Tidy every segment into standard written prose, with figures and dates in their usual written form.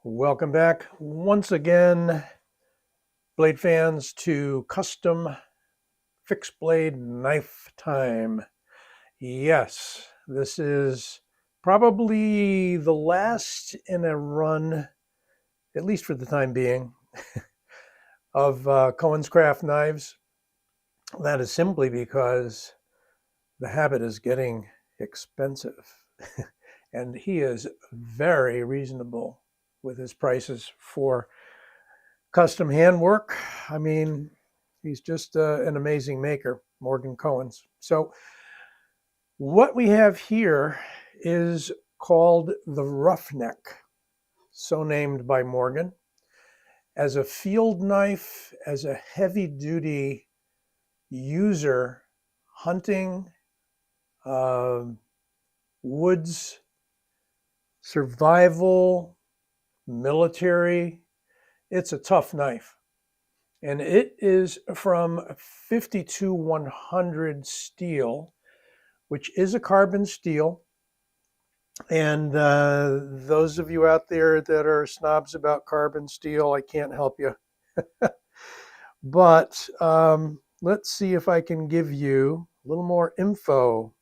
Welcome back once again, blade fans, to custom fixed blade knife time. Yes, this is probably the last in a run, at least for the time being, of Koenscraft knives. That is simply because the habit is getting expensive. And he is very reasonable with his prices for custom handwork. I mean, he's just an amazing maker, Morgan Koens. So what we have here is called the Roughneck, so named by Morgan, as a field knife, as a heavy-duty user, hunting, uh, woods, survival, military. It's a tough knife. And it is from 52-100 steel, which is a carbon steel. And those of you out there that are snobs about carbon steel, I can't help you. But let's see if I can give you a little more info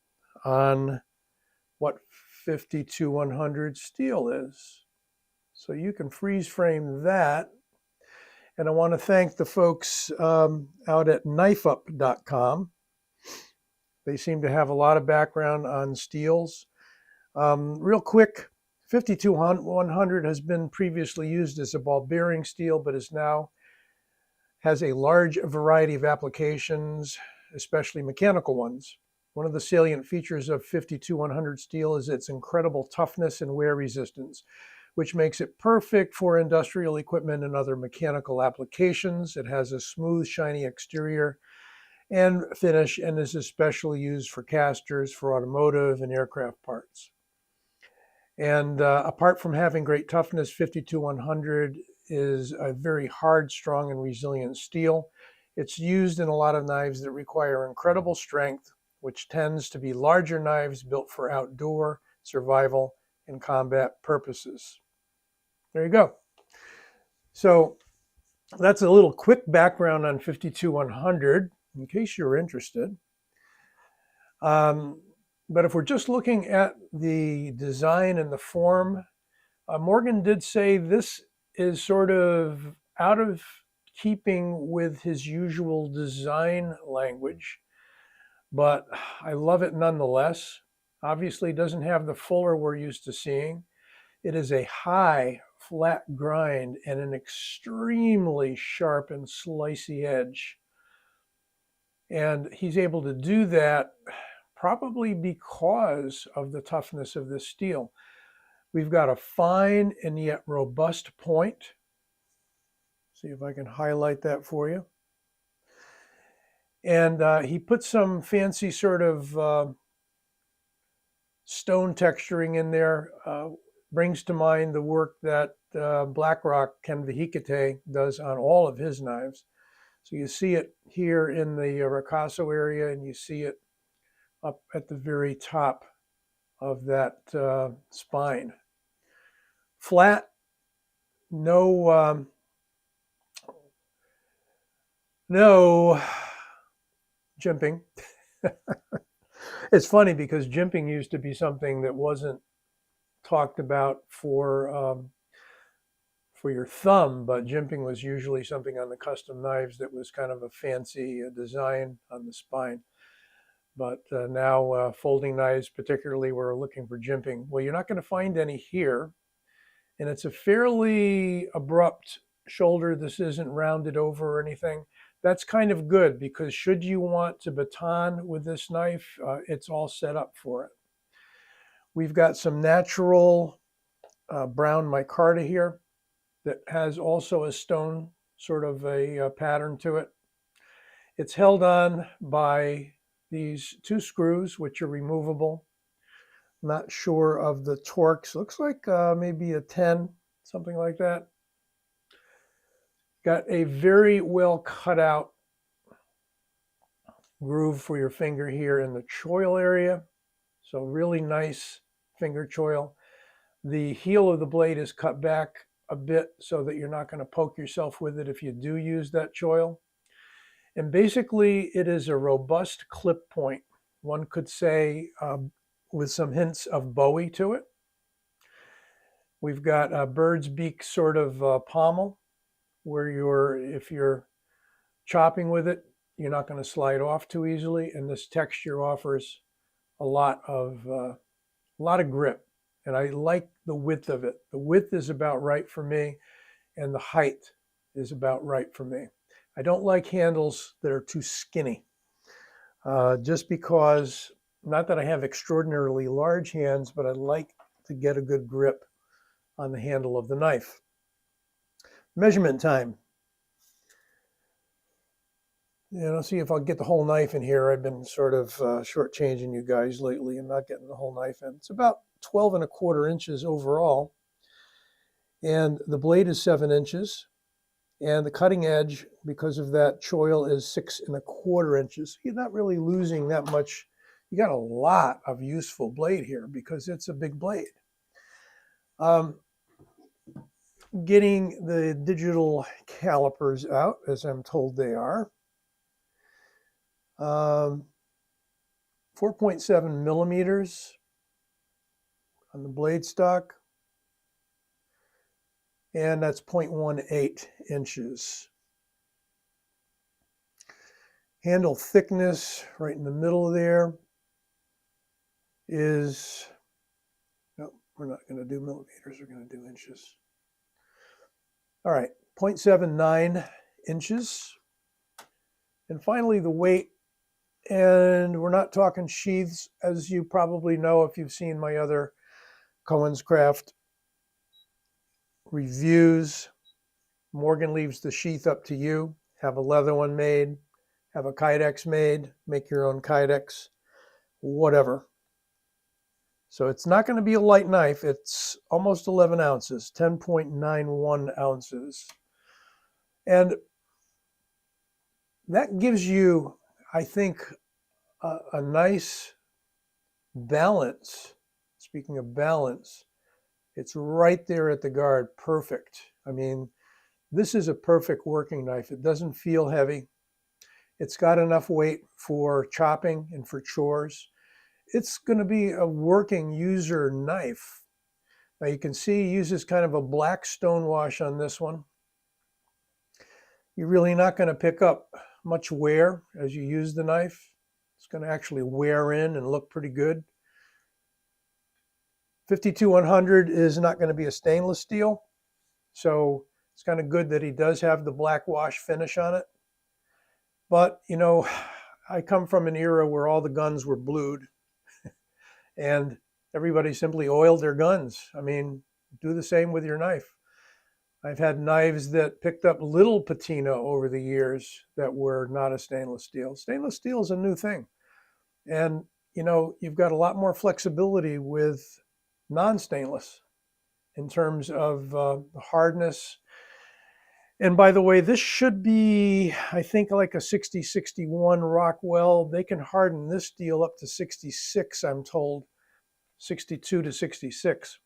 on what 52-100 steel is. So you can freeze frame that. And I want to thank the folks out at knifeup.com. They seem to have a lot of background on steels. Real quick, 52-100 has been previously used as a ball bearing steel, but is now has a large variety of applications, especially mechanical ones. One of the salient features of 52-100 steel is its incredible toughness and wear resistance, which makes it perfect for industrial equipment and other mechanical applications. It has a smooth, shiny exterior and finish, and is especially used for casters for automotive and aircraft parts. And apart from having great toughness, 52-100 is a very hard, strong, and resilient steel. It's used in a lot of knives that require incredible strength, which tends to be larger knives built for outdoor, survival, and combat purposes. There you go. So that's a little quick background on 52-100 in case you're interested. But if we're just looking at the design and the form, Morgan did say this is sort of out of keeping with his usual design language, but I love it nonetheless. Obviously, it doesn't have the fuller we're used to seeing. It is a high, flat grind and an extremely sharp and slicey edge. And he's able to do that probably because of the toughness of this steel. We've got a fine and yet robust point. See if I can highlight that for you. And he put some fancy sort of stone texturing in there. Brings to mind the work that BlackRock Ken Vehicate does on all of his knives. So you see it here in the ricasso area, and you see it up at the very top of that spine. Flat, no jimping. It's funny because jimping used to be something that wasn't talked about for your thumb, but jimping was usually something on the custom knives that was kind of a fancy design on the spine. But now folding knives, particularly, we're looking for jimping. Well, you're not going to find any here. And it's a fairly abrupt shoulder. This isn't rounded over or anything. That's kind of good because should you want to baton with this knife, it's all set up for it. We've got some natural brown micarta here that has also a stone sort of a pattern to it. It's held on by these two screws, which are removable. Not sure of the torques. Looks like maybe a 10, something like that. Got a very well cut out groove for your finger here in the choil area. So really nice finger choil. The heel of the blade is cut back a bit so that you're not going to poke yourself with it if you do use that choil. And basically, it is a robust clip point. One could say with some hints of Bowie to it. We've got a bird's beak sort of pommel where if you're chopping with it, you're not going to slide off too easily. And this texture offers a lot of grip. And I like the width of it. The width is about right for me, and the height is about right for me. I don't like handles that are too skinny. Just because, not that I have extraordinarily large hands, but I like to get a good grip on the handle of the knife. Measurement time. Let's see if I'll get the whole knife in here. I've been sort of shortchanging you guys lately and not getting the whole knife in. It's about 12 1/4 inches overall. And the blade is 7 inches. And the cutting edge, because of that choil, is 6 1/4 inches. You're not really losing that much. You got a lot of useful blade here because it's a big blade. Getting the digital calipers out, as I'm told they are. 4.7 millimeters on the blade stock. And that's 0.18 inches. Handle thickness right in the middle there is, no, we're not going to do millimeters, we're going to do inches. All right, 0.79 inches. And finally, the weight, and we're not talking sheaths, as you probably know if you've seen my other Koenscraft reviews. Morgan leaves the sheath up to you. Have a leather one made, have a Kydex made, make your own Kydex, whatever. So it's not going to be a light knife. It's almost 11 ounces, 10.91 ounces. And that gives you, I think, a nice balance. Speaking of balance, it's right there at the guard, perfect. I mean, this is a perfect working knife. It doesn't feel heavy. It's got enough weight for chopping and for chores. It's going to be a working user knife. Now you can see he uses kind of a black stonewash on this one. You're really not going to pick up much wear as you use the knife. It's going to actually wear in and look pretty good. 52-100 is not going to be a stainless steel, so it's kind of good that he does have the black wash finish on it. But, I come from an era where all the guns were blued and everybody simply oiled their guns. I mean, do the same with your knife. I've had knives that picked up little patina over the years that were not a stainless steel. Stainless steel is a new thing. And, you've got a lot more flexibility with non-stainless in terms of hardness. And by the way, this should be, I think, like a 60-61 Rockwell. They can harden this steel up to 66, I'm told, 62 to 66.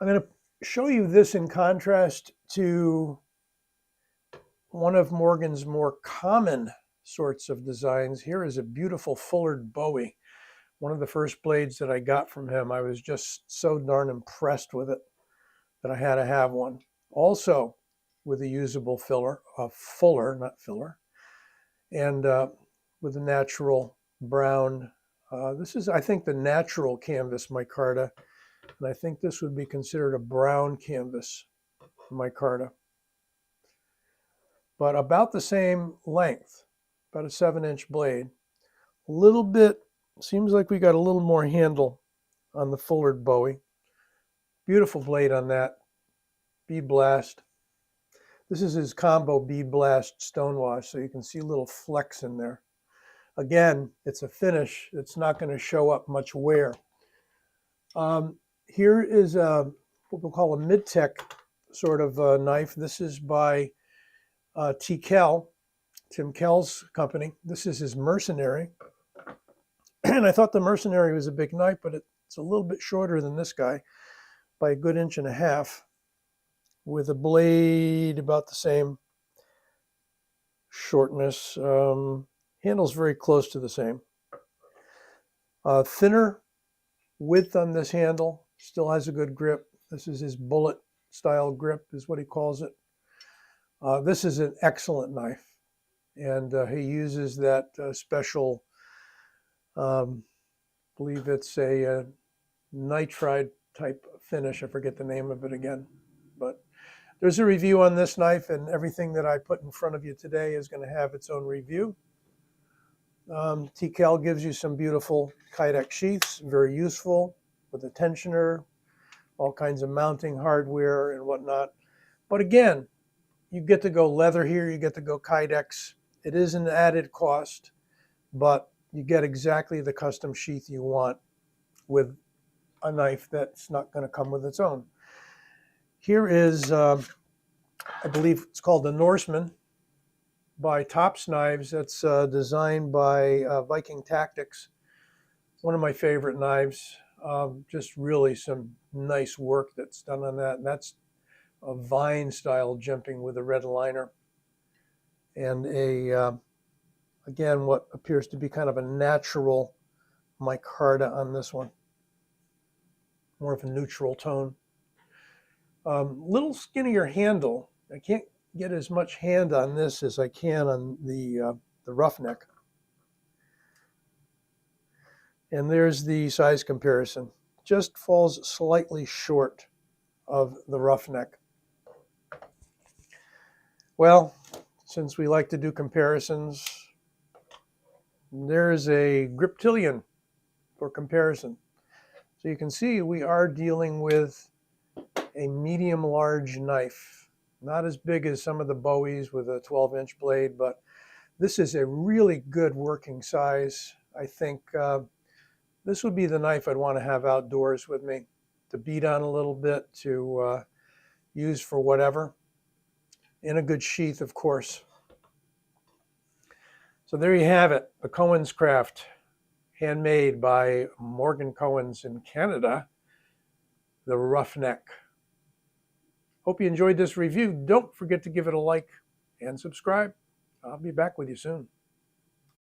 I'm going to show you this in contrast to one of Morgan's more common sorts of designs. Here is a beautiful fullered Bowie. One of the first blades that I got from him. I was just so darn impressed with it that I had to have one. Also with a usable fuller, not filler, and with a natural brown. This is, I think, the natural canvas micarta, and I think this would be considered a brown canvas micarta. But about the same length, about a 7-inch blade. A little bit, seems like we got a little more handle on the fullered Bowie. Beautiful blade on that. Bead blast. This is his combo bead blast stonewash, so you can see little flecks in there. Again, it's a finish. It's not going to show up much wear. Here is what we'll call a mid-tech sort of knife. This is by Tim Kell's company. This is his Mercenary. And I thought the Mercenary was a big knife, but it's a little bit shorter than this guy by a good 1.5 inches. with a blade about the same shortness. Handle's very close to the same. Thinner width on this handle, still has a good grip. This is his bullet style grip is what he calls it. This is an excellent knife, and he uses that special, I believe it's a nitride type finish. I forget the name of it again, but there's a review on this knife, and everything that I put in front of you today is going to have its own review. TCal gives you some beautiful Kydex sheaths, very useful with a tensioner, all kinds of mounting hardware and whatnot. But again, you get to go leather here, you get to go Kydex. It is an added cost, but you get exactly the custom sheath you want with a knife that's not going to come with its own. Here is, I believe it's called the Norseman by Tops Knives. That's designed by Viking Tactics. One of my favorite knives. Just really some nice work that's done on that. And that's a vine style jimping with a red liner. And again, what appears to be kind of a natural micarta on this one. More of a neutral tone. Little skinnier handle. I can't get as much hand on this as I can on the Roughneck. And there's the size comparison. Just falls slightly short of the Roughneck. Well, since we like to do comparisons, there's a Griptilian for comparison. So you can see we are dealing with a medium-large knife. Not as big as some of the Bowies with a 12-inch blade, but this is a really good working size. I think this would be the knife I'd want to have outdoors with me, to beat on a little bit, to use for whatever. In a good sheath, of course. So there you have it, the Koenscraft, handmade by Morgan Koens in Canada, the Roughneck. Hope you enjoyed this review. Don't forget to give it a like and subscribe. I'll be back with you soon.